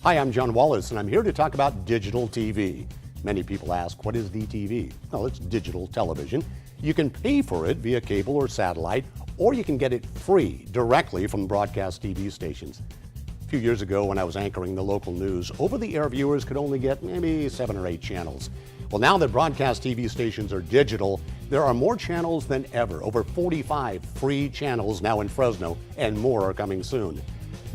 Hi, I'm John Wallace, and I'm here to talk about digital TV. Many people ask, what is DTV? Well, it's digital television. You can pay for it via cable or satellite, or you can get it free directly from broadcast TV stations. A few years ago, when I was anchoring the local news, over-the-air viewers could only get maybe 7 or 8 channels. Well, now that broadcast TV stations are digital, there are more channels than ever. Over 45 free channels now in Fresno, and more are coming soon.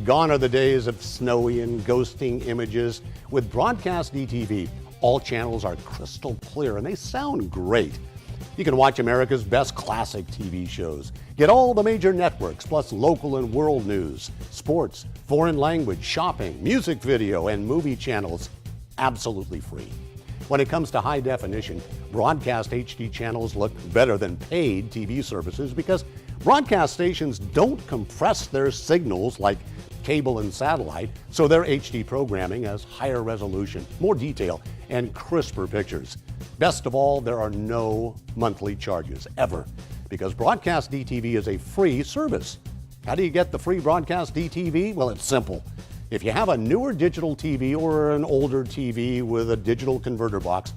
Gone are the days of snowy and ghosting images. With broadcast DTV, all channels are crystal clear and they sound great. You can watch America's best classic TV shows. Get all the major networks, plus local and world news, sports, foreign language, shopping, music video, and movie channels, absolutely free. When it comes to high definition, broadcast HD channels look better than paid TV services because broadcast stations don't compress their signals like cable and satellite, so their HD programming has higher resolution, more detail, and crisper pictures. Best of all, there are no monthly charges, ever, because broadcast DTV is a free service. How do you get the free broadcast DTV? Well, it's simple. If you have a newer digital TV or an older TV with a digital converter box,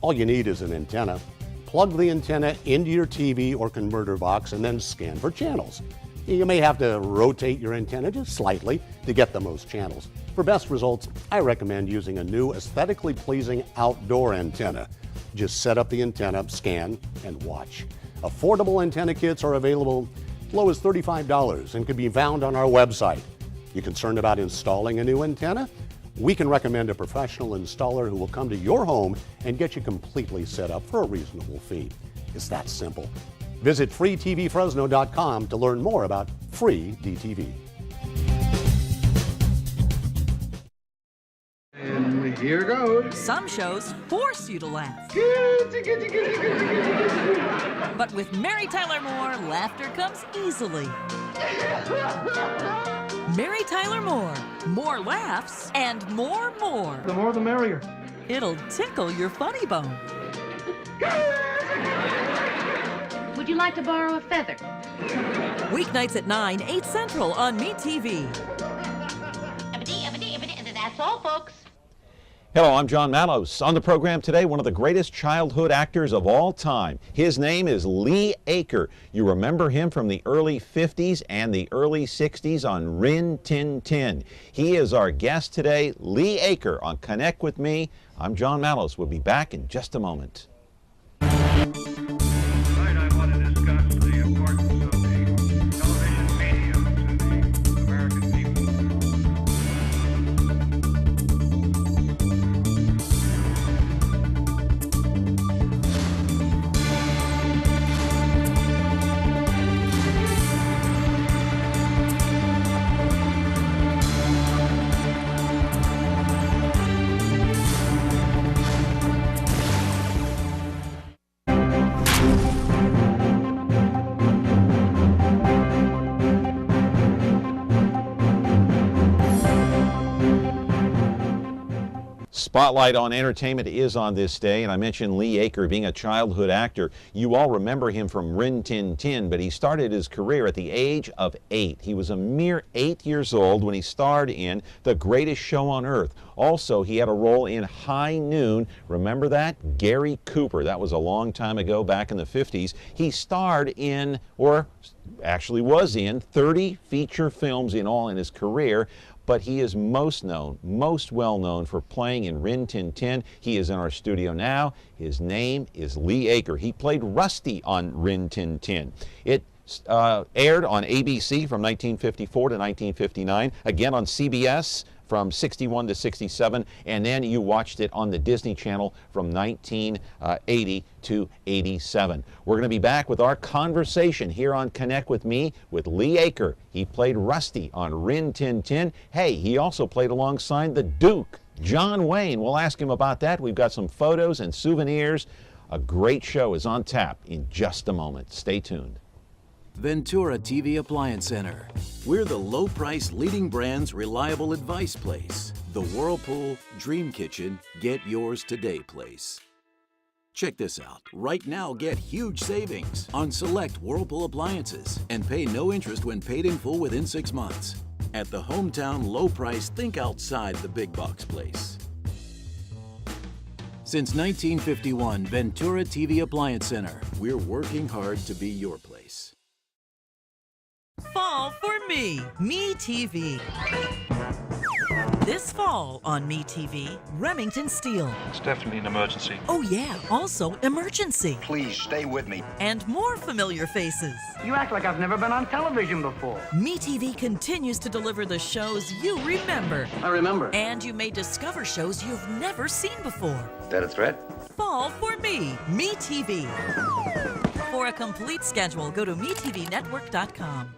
all you need is an antenna. Plug the antenna into your TV or converter box and then scan for channels. You may have to rotate your antenna just slightly to get the most channels. For best results, I recommend using a new aesthetically pleasing outdoor antenna. Just set up the antenna, scan, and watch. Affordable antenna kits are available as low as $35 and can be found on our website. You concerned about installing a new antenna? We can recommend a professional installer who will come to your home and get you completely set up for a reasonable fee. It's that simple. Visit freetvfresno.com to learn more about free DTV. And here goes. Some shows force you to laugh. But with Mary Tyler Moore, laughter comes easily. Mary Tyler Moore. More laughs and more. The more the merrier. It'll tickle your funny bone. Would you like to borrow a feather? Weeknights at 9, 8 Central on MeTV. That's all, folks. Hello, I'm John Mallows. On the program today, one of the greatest childhood actors of all time. His name is Lee Aaker. You remember him from the early 50s and the early 60s on Rin Tin Tin. He is our guest today, Lee Aaker, on Connect With Me. I'm John Mallows. We'll be back in just a moment. Spotlight on entertainment is on this day, and I mentioned Lee Aaker being a childhood actor. You all remember him from Rin Tin Tin, but he started his career at the age of 8. He was a mere 8 years old when he starred in The Greatest Show on Earth. Also, he had a role in High Noon. Remember that? Gary Cooper. That was a long time ago, back in the 50s. He starred in, or actually was in, 30 feature films in all in his career. But he is most well known for playing in Rin Tin Tin. He is in our studio now. His name is Lee Aaker. He played Rusty on Rin Tin Tin. It aired on ABC from 1954 to 1959, again on CBS from 61 to 67, and then you watched it on the Disney Channel from 1980 to 87. We're going to be back with our conversation here on Connect With Me with Lee Aaker. He played Rusty on Rin Tin Tin. Hey, he also played alongside the Duke, John Wayne. We'll ask him about that. We've got some photos and souvenirs. A great show is on tap in just a moment. Stay tuned. Ventura TV Appliance Center. We're the low-price leading brands reliable advice place. The Whirlpool Dream Kitchen Get Yours Today place. Check this out. Right now, get huge savings on select Whirlpool appliances and pay no interest when paid in full within 6 months. At the hometown low price, think outside the big box place. Since 1951, Ventura TV Appliance Center. We're working hard to be your place. Fall for Me TV. This fall on Me TV, Remington Steele. It's definitely an emergency. Oh yeah, also Emergency. Please stay with me. And more familiar faces. You act like I've never been on television before. Me TV continues to deliver the shows you remember. I remember. And you may discover shows you've never seen before. Is that a threat? Fall for Me TV. For a complete schedule, go to metvnetwork.com.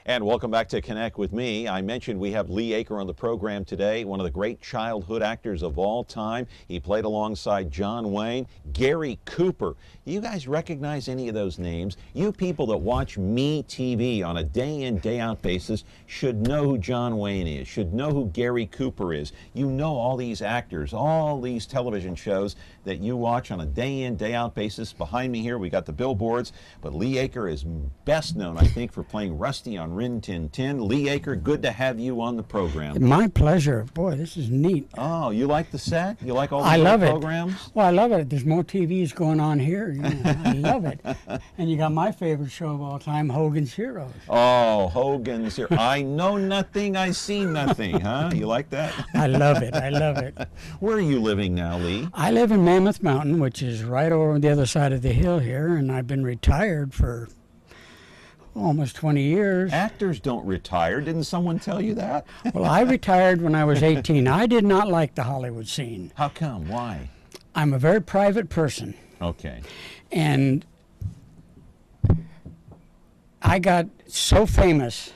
And welcome back to Connect with Me. I mentioned we have Lee Aaker on the program today, one of the great childhood actors of all time. He played alongside John Wayne, Gary Cooper. You guys recognize any of those names? You people that watch Me TV on a day-in, day-out basis should know who John Wayne is, should know who Gary Cooper is. You know all these actors, all these television shows that you watch on a day-in, day-out basis. Behind me here, we got the billboards, but Lee Aaker is best known, I think, for playing Rusty on Rin Tin Tin. Lee Aaker, good to have you on the program. My pleasure. Boy, this is neat. Oh, you like the set? You like all the I love programs? Well, I love it. There's more TVs going on here. You know, I love it. And you got my favorite show of all time, Hogan's Heroes. Oh, Hogan's here. I know nothing, I see nothing, huh? You like that? I love it. I love it. Where are you living now, Lee? I live in Mammoth Mountain, which is right over on the other side of the hill here, and I've been retired for almost 20 years. Actors don't retire. Didn't someone tell you that? Well, I retired when I was 18. I did not like the Hollywood scene. How come? Why? I'm a very private person. Okay. And I got so famous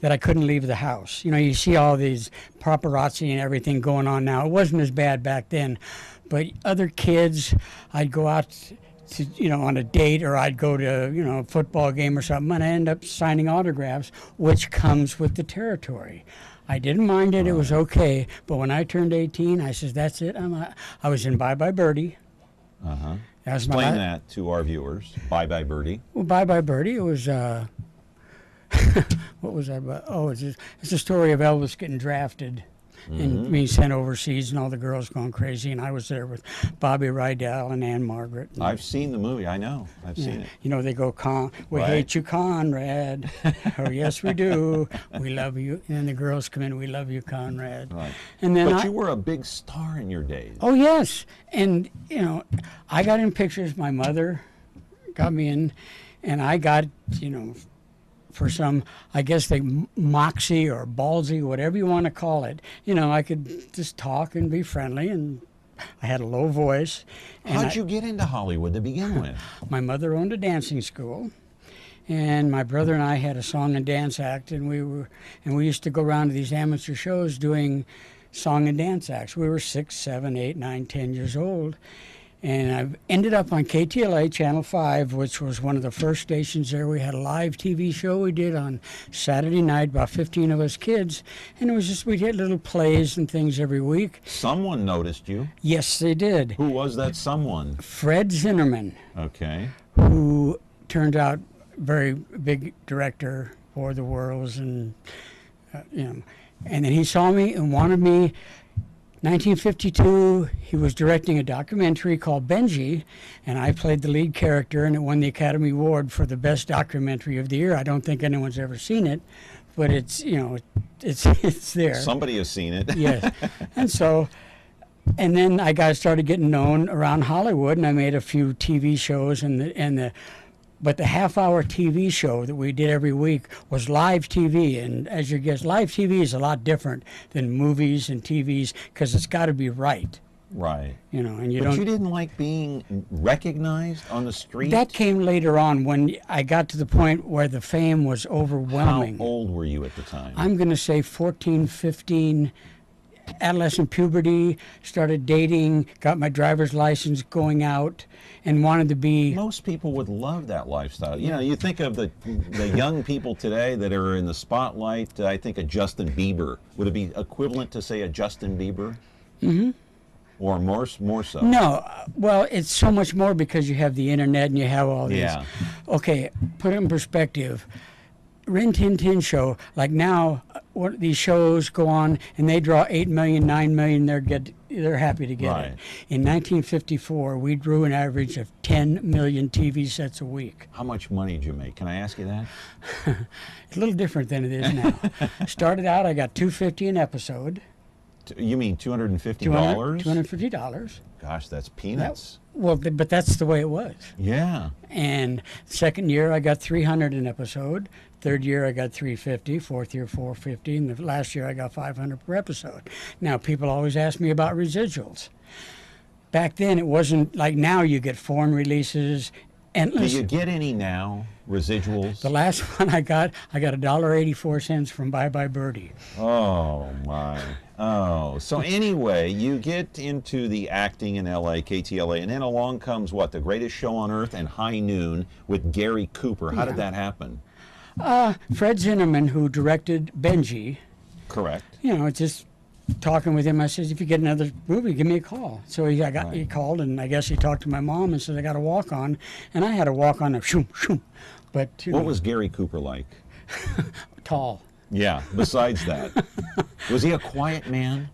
that I couldn't leave the house. You know, you see all these paparazzi and everything going on now. It wasn't as bad back then. But other kids, I'd go out to, you know, on a date, or I'd go to, you know, a football game or something, and I end up signing autographs, which comes with the territory. I didn't mind it. It was okay. But when I turned 18, I said, that's it. I was in Bye Bye Birdie. Uh-huh. Explain that to our viewers. Bye Bye Birdie. Well, Bye Bye Birdie, it was, what was that about? Oh, it's a story of Elvis getting drafted and being sent overseas and all the girls going crazy. And I was there with Bobby Rydell and Ann Margaret. I've seen the movie. I know. I've seen it. You know, they go, we hate you, Conrad. Oh, yes, we do. We love you. And then the girls come in, we love you, Conrad. Right. And then but you were a big star in your days. Oh, yes. And, you know, I got in pictures. My mother got me in, and I got, you know, for some, I guess they moxie or ballsy, whatever you want to call it. You know, I could just talk and be friendly, and I had a low voice. How'd you get into Hollywood to begin with? My mother owned a dancing school, and my brother and I had a song and dance act, and we used to go around to these amateur shows doing song and dance acts. We were 6, 7, 8, 9, 10 years old. And I ended up on KTLA Channel 5, which was one of the first stations there. We had a live TV show we did on Saturday night, about 15 of us kids. And it was just, we did little plays and things every week. Someone noticed you. Yes, they did. Who was that someone? Fred Zinnerman. Okay. Who turned out very big director for the Worlds. And, you know, and then he saw me and wanted me. 1952, he was directing a documentary called Benji, and I played the lead character, and it won the Academy Award for the best documentary of the year. I don't think anyone's ever seen it, but it's, you know, it's there. Somebody has seen it. Yes. And so, and then I started getting known around Hollywood, and I made a few TV shows, but the half-hour TV show that we did every week was live TV. And as you guess, live TV is a lot different than movies and TVs because it's got to be right. Right. You know, and But you didn't like being recognized on the street? That came later on when I got to the point where the fame was overwhelming. How old were you at the time? I'm going to say 14, 15. Adolescent puberty, started dating, got my driver's license, going out, and wanted to be... Most people would love that lifestyle. You know, you think of the young people today that are in the spotlight, I think of Justin Bieber. Would it be equivalent to, say, a Justin Bieber? Mm-hmm. Or more so? No, well, it's so much more because you have the internet and you have all these... Yeah. Okay, put it in perspective. Rin Tin Tin show, like now, these shows go on and they draw 8 million, 9 million, they're happy to get it. In 1954, we drew an average of 10 million TV sets a week. How much money did you make? Can I ask you that? It's a little different than it is now. Started out, I got $250 an episode. You mean $250? $250. Gosh, that's peanuts. But that's the way it was. Yeah. And second year, I got $300 an episode. Third year, I got $350. Fourth year, $450. And the last year, I got $500 per episode. Now, people always ask me about residuals. Back then, it wasn't like now. You get foreign releases. Do you get any now? Residuals? The last one I got $1.84 from Bye Bye Birdie. Oh my. Oh. So anyway, you get into the acting in LA, KTLA, and then along comes what? The Greatest Show on Earth and High Noon with Gary Cooper. How did that happen? Fred Zinnerman, who directed Benji. Correct. Just talking with him, I said, if you get another movie, give me a call. So he called, and I guess he talked to my mom and said, I got a walk-on. And I had a walk-on of shoom, shoom. But, what was Gary Cooper like? Tall. Yeah, besides that. Was he a quiet man?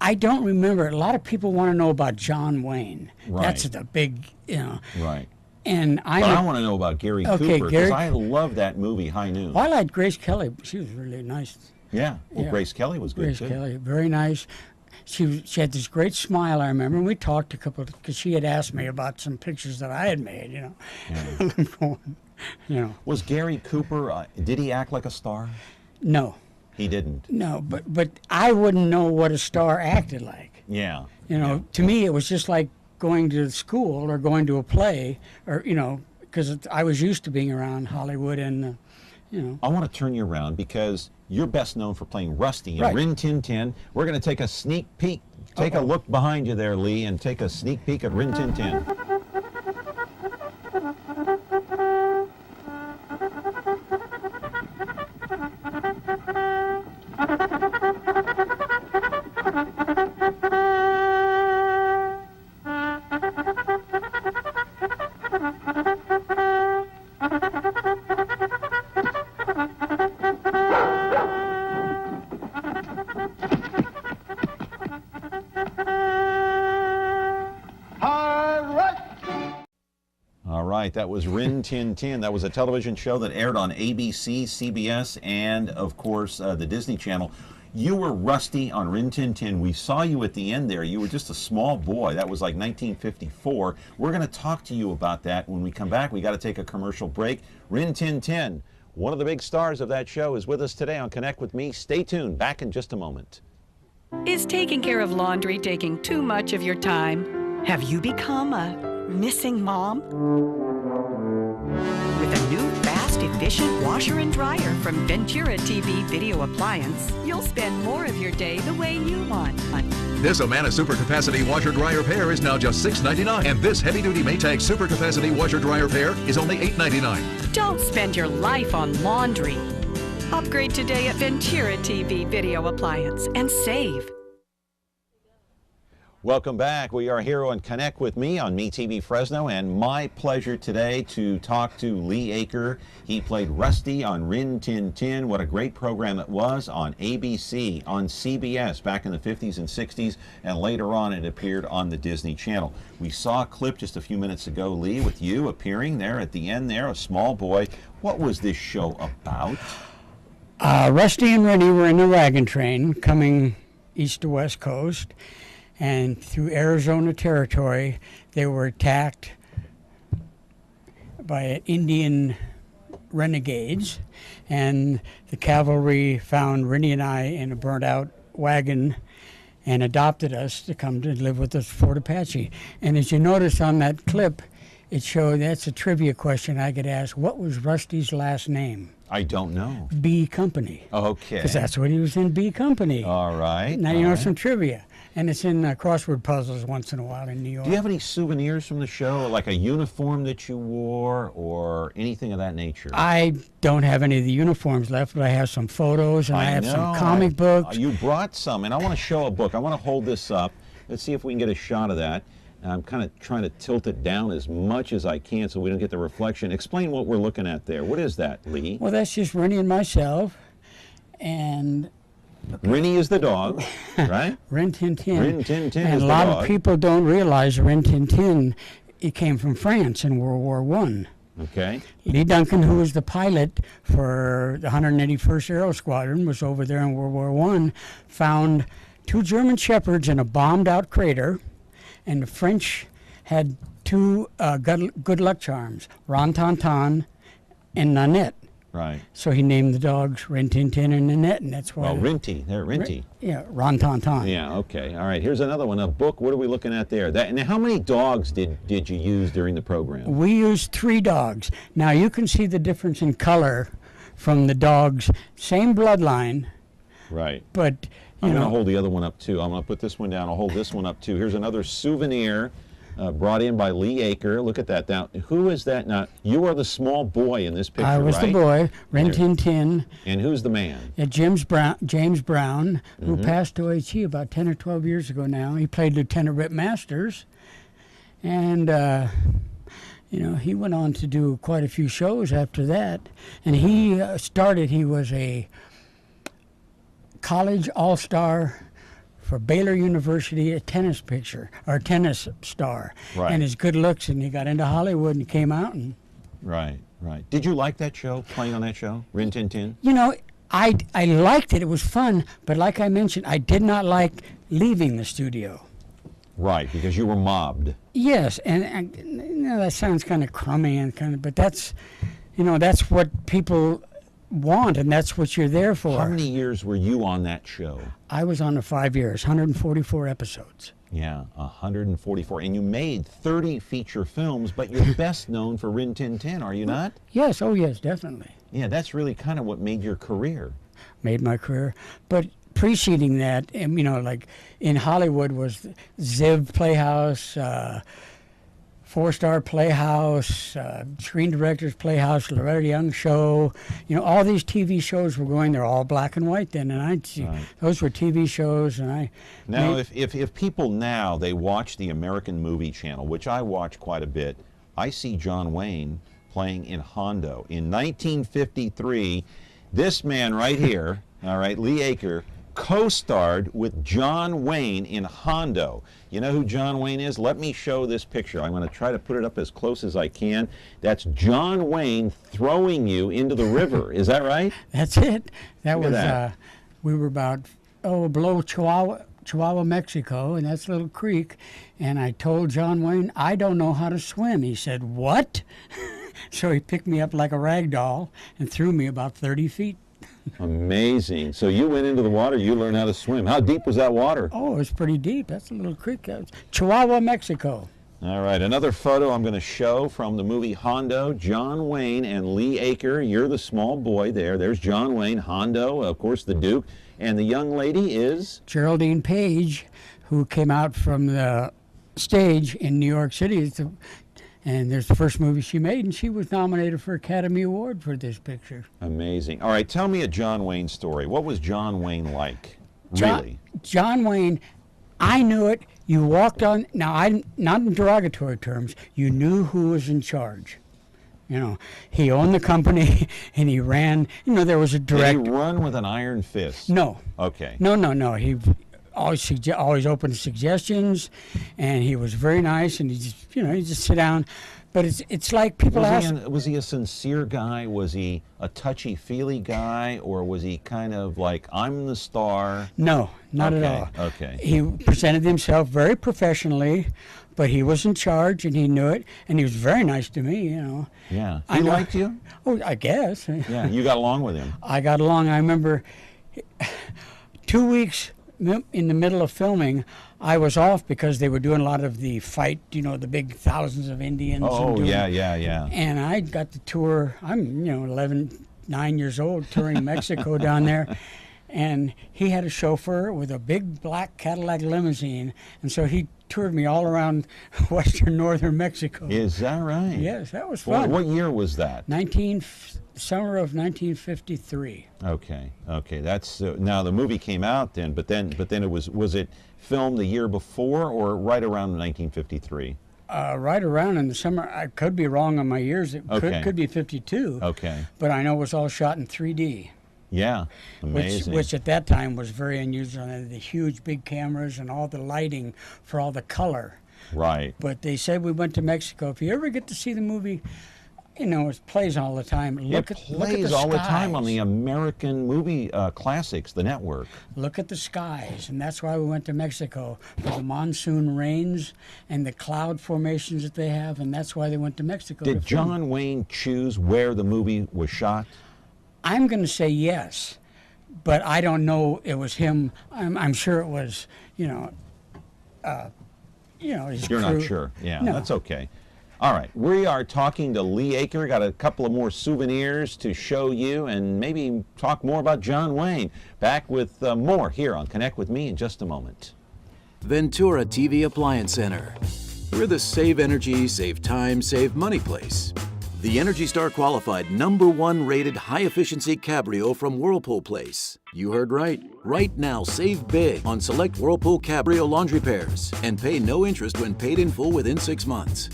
I don't remember. A lot of people want to know about John Wayne. Right. That's the big, Right. And I want to know about Gary Cooper, because I love that movie, High Noon. Well, I liked Grace Kelly. She was really nice. Yeah. Well, Grace Kelly was good, too. Grace Kelly, very nice. She had this great smile, I remember, and we talked because she had asked me about some pictures that I had made, Yeah. Was Gary Cooper, did he act like a star? No. He didn't? No, but I wouldn't know what a star acted like. Yeah. To me, it was just like going to school or going to a play, or, because I was used to being around Hollywood and, I want to turn you around because you're best known for playing Rusty in Right. Rin Tin Tin. We're going to take a sneak peek. Take a look behind you there, Lee, and take a sneak peek at Rin Tin Tin. That was Rin Tin Tin. That was a television show that aired on ABC, CBS, and, of course, the Disney Channel. You were Rusty on Rin Tin Tin. We saw you at the end there. You were just a small boy. That was like 1954. We're going to talk to you about that when we come back. We got to take a commercial break. Rin Tin Tin, one of the big stars of that show, is with us today on Connect with Me. Stay tuned. Back in just a moment. Is taking care of laundry taking too much of your time? Have you become a missing mom? With a new, fast, efficient washer and dryer from Ventura TV Video Appliance, you'll spend more of your day the way you want. This Amana Super Capacity Washer Dryer Pair is now just $6.99, and this heavy-duty Maytag Super Capacity Washer Dryer Pair is only $8.99. Don't spend your life on laundry. Upgrade today at Ventura TV Video Appliance and save. Welcome back. We are here on Connect with Me on MeTV Fresno, and my pleasure today to talk to Lee Aaker. He played Rusty on Rin Tin Tin. What a great program it was on ABC, on CBS back in the 50s and 60s, and later on it appeared on the Disney Channel. We saw a clip just a few minutes ago, Lee, with you appearing there at the end there, a small boy. What was this show about? Rusty and Rennie were in a wagon train coming east to west coast, and through Arizona territory, they were attacked by Indian renegades, and the cavalry found Rennie and I in a burnt-out wagon and adopted us to come to live with us Fort Apache. And as you notice on that clip, it showed, that's a trivia question I could ask, what was Rusty's last name? I don't know. B Company. Okay. Because that's what he was in, B Company. All right. Now you know some trivia. And it's in crossword puzzles once in a while in New York. Do you have any souvenirs from the show, like a uniform that you wore or anything of that nature? I don't have any of the uniforms left, but I have some photos and I have some comic books. You brought some, and I want to show a book. I want to hold this up. Let's see if we can get a shot of that. I'm kind of trying to tilt it down as much as I can so we don't get the reflection. Explain what we're looking at there. What is that, Lee? Well, that's just Rennie and myself. And Rennie is the dog, right? Rin Tin Tin. Rin Tin Tin and is a the lot dog. of people don't realize Rin Tin Tin, it came from France in World War I. Okay. Lee Duncan, who was the pilot for the 181st Aero Squadron, was over there in World War I, found 2 German Shepherds in a bombed-out crater, and the French had 2 good luck charms, Ron Ton Ton and Nanette. Right. So he named the dogs Rin Tin Tin and Nanette, and that's why. Well, Rinty. They're Rinty. Yeah, Ron Ton Ton. Yeah, okay. All right, here's another one, a book. What are we looking at there? Now, how many dogs did you use during the program? We used 3 dogs. Now, you can see the difference in color from the dogs. Same bloodline, Right. but, I'm going to hold the other one up, too. I'm going to put this one down. I'll hold this one up, too. Here's another souvenir brought in by Lee Aaker. Look at that. Now, who is that? Now, you are the small boy in this picture, I was right? the boy, Rin Tin Tin. And who's the man? James Brown, who passed away, about 10 or 12 years ago now. He played Lieutenant Rip Masters. And, he went on to do quite a few shows after that. And he was a college all-star for Baylor University, a tennis star. Right. And his good looks, and he got into Hollywood and came out. And Right. Did you like that show, playing on that show, Rin Tin Tin? I liked it. It was fun. But like I mentioned, I did not like leaving the studio. Right, because you were mobbed. Yes, and that sounds kind of crummy but that's what people want, and that's what you're there for. How many years were you on that show? I was on it 5 years, 144 episodes. Yeah, 144. And you made 30 feature films, but you're best known for Rin Tin Tin, are you not? Yes, yes, definitely. Yeah, that's really kind of what made your career. Made my career. But preceding that, like in Hollywood was Ziv Playhouse, 4-Star Playhouse, Screen Directors Playhouse, Loretta Young Show. All these TV shows were going. They're all black and white then, and those were TV shows. And now, if people now they watch the American Movie Channel, which I watch quite a bit, I see John Wayne playing in Hondo in 1953. This man right here, all right, Lee Aaker, co-starred with John Wayne in Hondo. You know who John Wayne is? Let me show this picture. I'm going to try to put it up as close as I can. That's John Wayne throwing you into the river. Is that right? That's it. Look at that. We were about below Chihuahua, Mexico, and that's a little creek. And I told John Wayne, I don't know how to swim. He said, what? So he picked me up like a rag doll and threw me about 30 feet. Amazing. So you went into the water, you learned how to swim. How deep was that water? Oh, it was pretty deep. That's a little creek. Chihuahua, Mexico. All right, another photo I'm going to show from the movie Hondo. John Wayne and Lee Aaker. You're the small boy there. There's John Wayne, Hondo, of course, the Duke. And the young lady is? Geraldine Page, who came out from the stage in New York City. And there's the first movie she made, and she was nominated for Academy Award for this picture. Amazing. All right, tell me a John Wayne story. What was John Wayne like, really? John Wayne, I knew it. You walked on, now I'm not in derogatory terms, you knew who was in charge. He owned the company, and he ran, there was a director. Did he run with an iron fist? No. Okay. No. He always open to suggestions, and he was very nice, and he just sit down. But it's like people ask. Was he a sincere guy? Was he a touchy-feely guy, or was he kind of like, I'm the star? No, not at all. Okay. He presented himself very professionally, but he was in charge, and he knew it, and he was very nice to me, Yeah. He liked you? Oh, I guess. Yeah, you got along with him. I got along. I remember 2 weeks in the middle of filming, I was off because they were doing a lot of the fight, the big thousands of Indians. Oh, yeah. And I got to tour. I'm, 9 years old, touring Mexico down there. And he had a chauffeur with a big black Cadillac limousine. And so he toured me all around northern Mexico. Is that right? Yes, that was fun. What year was that? Summer of 1953. Okay. That's now the movie came out then, but then it was it filmed the year before or right around 1953? Right around in the summer. I could be wrong on my years. It could be 52. Okay. But I know it was all shot in 3D. Yeah, amazing. Which at that time was very unusual. They had the huge big cameras and all the lighting for all the color. Right. But they said we went to Mexico. If you ever get to see the movie, it plays all the time. It plays all the time on the American movie classics, the network. Look at the skies, and that's why we went to Mexico, for the monsoon rains and the cloud formations that they have, and that's why they went to Mexico. Did John Wayne choose where the movie was shot? I'm going to say yes, but I don't know it was him. I'm sure it was, his You're crew. not sure. Yeah, No. that's okay. All right, we are talking to Lee Aaker. Got a couple of more souvenirs to show you and maybe talk more about John Wayne. Back with more here on Connect with Me in just a moment. Ventura TV Appliance Center. We're the save energy, save time, save money place. The Energy Star qualified #1 rated high efficiency Cabrio from Whirlpool Place. You heard right. Right now, save big on select Whirlpool Cabrio laundry pairs and pay no interest when paid in full within 6 months.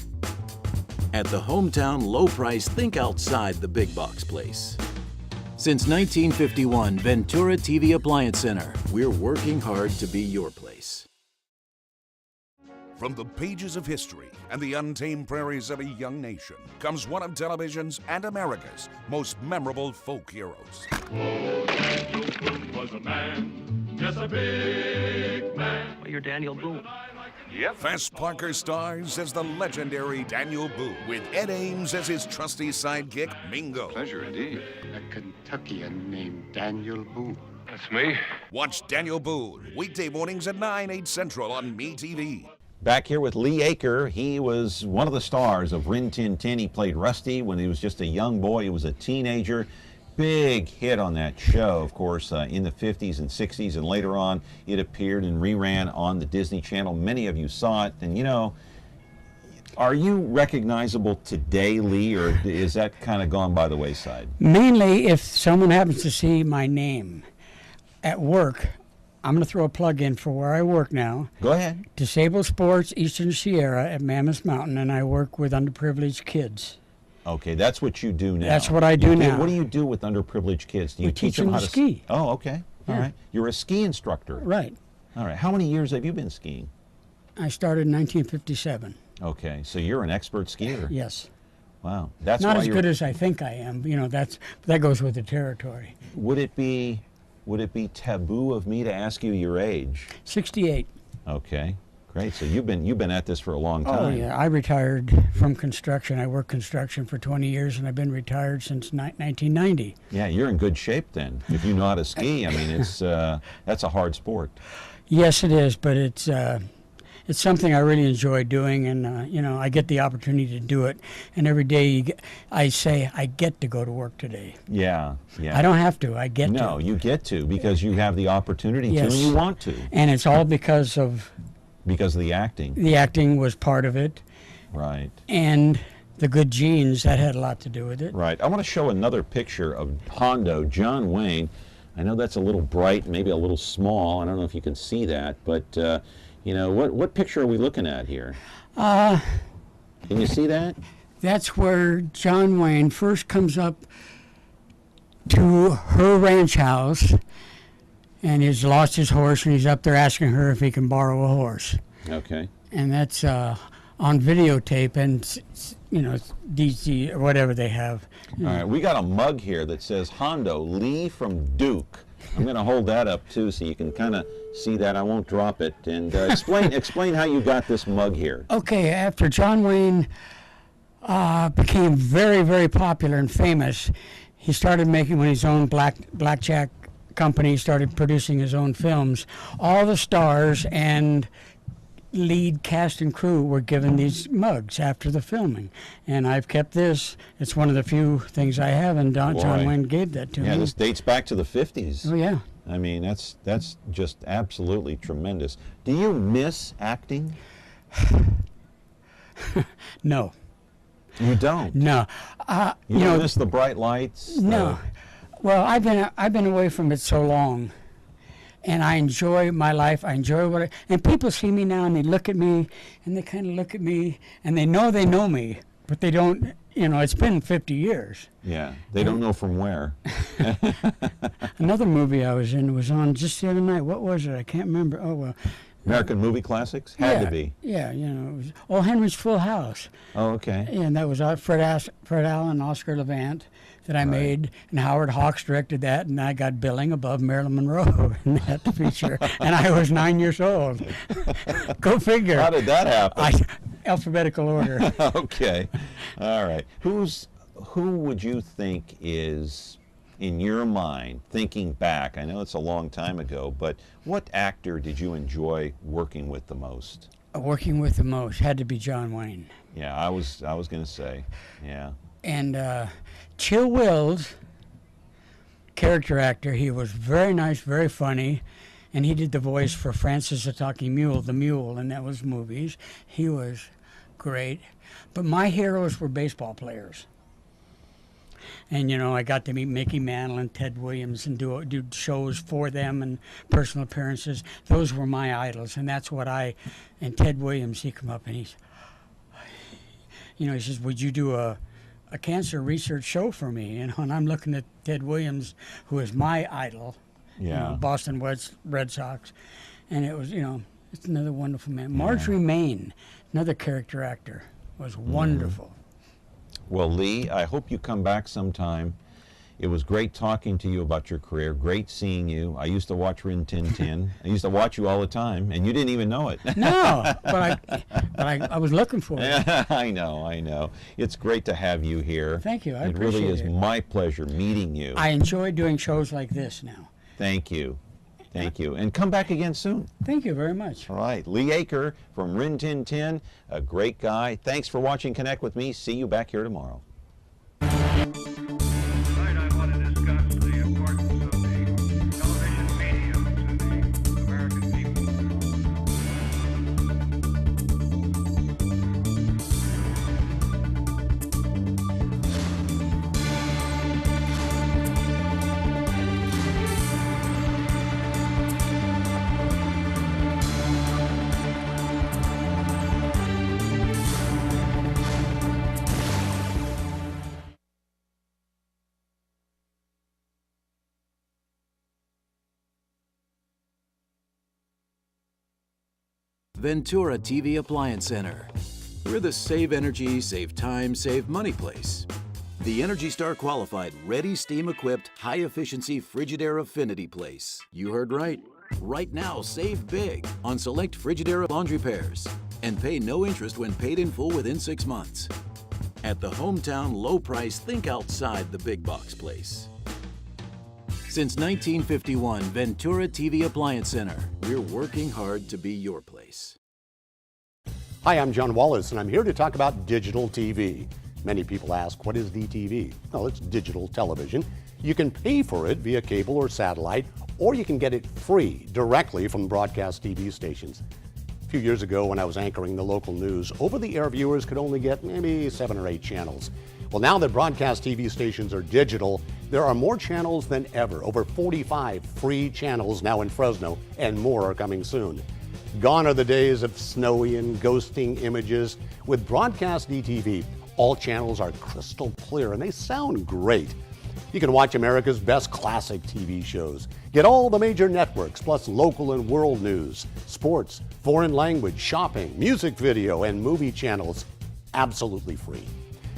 At the hometown low price, think outside the big box place. Since 1951, Ventura TV Appliance Center. We're working hard to be your place. From the pages of history and the untamed prairies of a young nation comes one of television's and America's most memorable folk heroes. Was a man, yes, a big man. Well, you're Daniel Boone. Yep. Fess Parker stars as the legendary Daniel Boone, with Ed Ames as his trusty sidekick, Mingo. Pleasure indeed. A Kentuckian named Daniel Boone. That's me. Watch Daniel Boone, weekday mornings at 9, 8 Central on MeTV. Back here with Lee Aaker. He was one of the stars of Rin Tin Tin. He played Rusty when he was just a young boy. He was a teenager. Big hit on that show, of course, in the 50s and 60s, and later on it appeared and reran on the Disney Channel. Many of you saw it, and are you recognizable today, Lee, or is that kind of gone by the wayside? Mainly if someone happens to see my name at work. I'm going to throw a plug in for where I work now. Go ahead. Disabled Sports Eastern Sierra at Mammoth Mountain, and I work with underprivileged kids. Okay, that's what you do now. That's what I do now. What do you do with underprivileged kids? Do you We teach them how to ski. Oh, okay. All right. You're a ski instructor. Right. All right. How many years have you been skiing? I started in 1957. Okay, so you're an expert skier. Yes. Wow. That's not why as good as I think I am. That goes with the territory. Would it be taboo of me to ask you your age? 68. Okay. Great. So you've been at this for a long time. Oh yeah, I retired from construction. I worked construction for 20 years, and I've been retired since 1990. Yeah, you're in good shape then. If you know how to ski, I mean, it's that's a hard sport. Yes, it is, but it's something I really enjoy doing, and I get the opportunity to do it. And every day I say I get to go to work today. Yeah, yeah. I don't have to. I get to. No, you get to because you have the opportunity to, and you want to. And it's all because of the acting. The acting was part of it. Right. And the good genes, that had a lot to do with it. Right. I want to show another picture of Hondo, John Wayne. I know that's a little bright, maybe a little small. I don't know if you can see that, but what picture are we looking at here? Can you see that? That's where John Wayne first comes up to her ranch house, and he's lost his horse, and he's up there asking her if he can borrow a horse. Okay. And that's on videotape, and DC or whatever they have. All right, we got a mug here that says Hondo, Lee from Duke. I'm going to hold that up too, so you can kind of see that. I won't drop it. And explain how you got this mug here. Okay, after John Wayne became very, very popular and famous, he started making his own blackjack company, started producing his own films. All the stars and lead cast and crew were given these mugs after the filming, and I've kept this. It's one of the few things I have, and John Wayne gave that to me. Yeah, this dates back to the 50s. Oh yeah. I mean, that's just absolutely tremendous. Do you miss acting? No. You don't? No. You don't miss the bright lights? No. Well, I've been away from it so long, and I enjoy my life. I enjoy and people see me now, and they look at me, and they kind of look at me, and they know me, but they don't, it's been 50 years. Yeah, they don't know from where. Another movie I was in was on just the other night. What was it? I can't remember. Oh, well. American Movie Classics? Had to be. Yeah, it was Henry's Full House. Oh, okay. And that was Fred Allen, Oscar Levant that I made, and Howard Hawks directed that, and I got billing above Marilyn Monroe in that feature, and I was 9 years old. Go figure. How did that happen? Alphabetical order. Okay. All right. Who would you think is, in your mind, thinking back, I know it's a long time ago, but what actor did you enjoy working with the most? Working with the most had to be John Wayne. Yeah, I was going to say, yeah. And Chill Wills, character actor, he was very nice, very funny, and he did the voice for Francis the Talking Mule, the Mule, and that was movies. He was great. But my heroes were baseball players. And, I got to meet Mickey Mantle and Ted Williams and do shows for them and personal appearances. Those were my idols, and that's what and Ted Williams, he come up and he says, would you do a cancer research show for me? And I'm looking at Ted Williams, who is my idol, Boston Red Sox. And it was, it's another wonderful man. Yeah. Marjorie Main, another character actor, was wonderful. Well, Lee, I hope you come back sometime. It was great talking to you about your career. Great seeing you. I used to watch Rin Tin Tin. I used to watch you all the time, and you didn't even know it. No, but I was looking for it. I know. It's great to have you here. Thank you. I appreciate it. It really is my pleasure meeting you. I enjoy doing shows like this now. Thank you. Thank you. And come back again soon. Thank you very much. All right. Lee Aaker from Rin Tin Tin, a great guy. Thanks for watching Connect with me. See you back here tomorrow. Ventura TV Appliance Center. We're the save energy, save time, save money place. The Energy Star qualified, ready, steam-equipped, high-efficiency Frigidaire affinity place. You heard right. Right now, save big on select Frigidaire laundry pairs and pay no interest when paid in full within 6 months. At the hometown low price, think outside the big box place. Since 1951, Ventura TV Appliance Center. We're working hard to be your place. Hi, I'm John Wallace, and I'm here to talk about digital TV. Many people ask, what is DTV? Well, it's digital television. You can pay for it via cable or satellite, or you can get it free directly from broadcast TV stations. A few years ago, when I was anchoring the local news, over-the-air viewers could only get maybe 7 or 8 channels. Well, now that broadcast TV stations are digital, there are more channels than ever. Over 45 free channels now in Fresno, and more are coming soon. Gone are the days of snowy and ghosting images. With broadcast DTV, all channels are crystal clear and they sound great. You can watch America's best classic TV shows. Get all the major networks, plus local and world news, sports, foreign language, shopping, music video, and movie channels, absolutely free.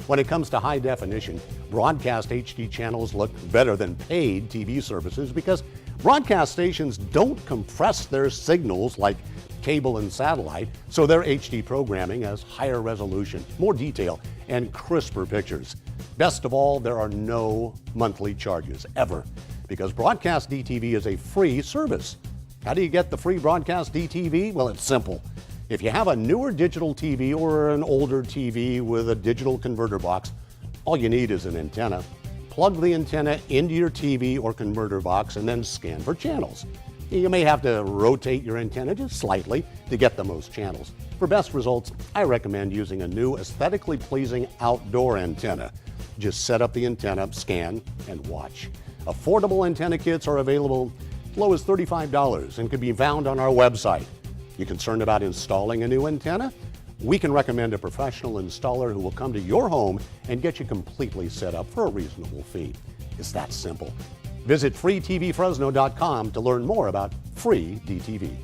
When it comes to high definition, broadcast HD channels look better than paid TV services because broadcast stations don't compress their signals like cable and satellite, so their HD programming has higher resolution, more detail, and crisper pictures. Best of all, there are no monthly charges, ever, because broadcast DTV is a free service. How do you get the free broadcast DTV? Well, it's simple. If you have a newer digital TV or an older TV with a digital converter box, all you need is an antenna. Plug the antenna into your TV or converter box and then scan for channels. You may have to rotate your antenna just slightly to get the most channels. For best results, I recommend using a new aesthetically pleasing outdoor antenna. Just set up the antenna, scan, and watch. Affordable antenna kits are available as low as $35 and can be found on our website. You concerned about installing a new antenna? we can recommend a professional installer who will come to your home and get you completely set up for a reasonable fee. It's that simple. Visit freetvfresno.com to learn more about free DTV.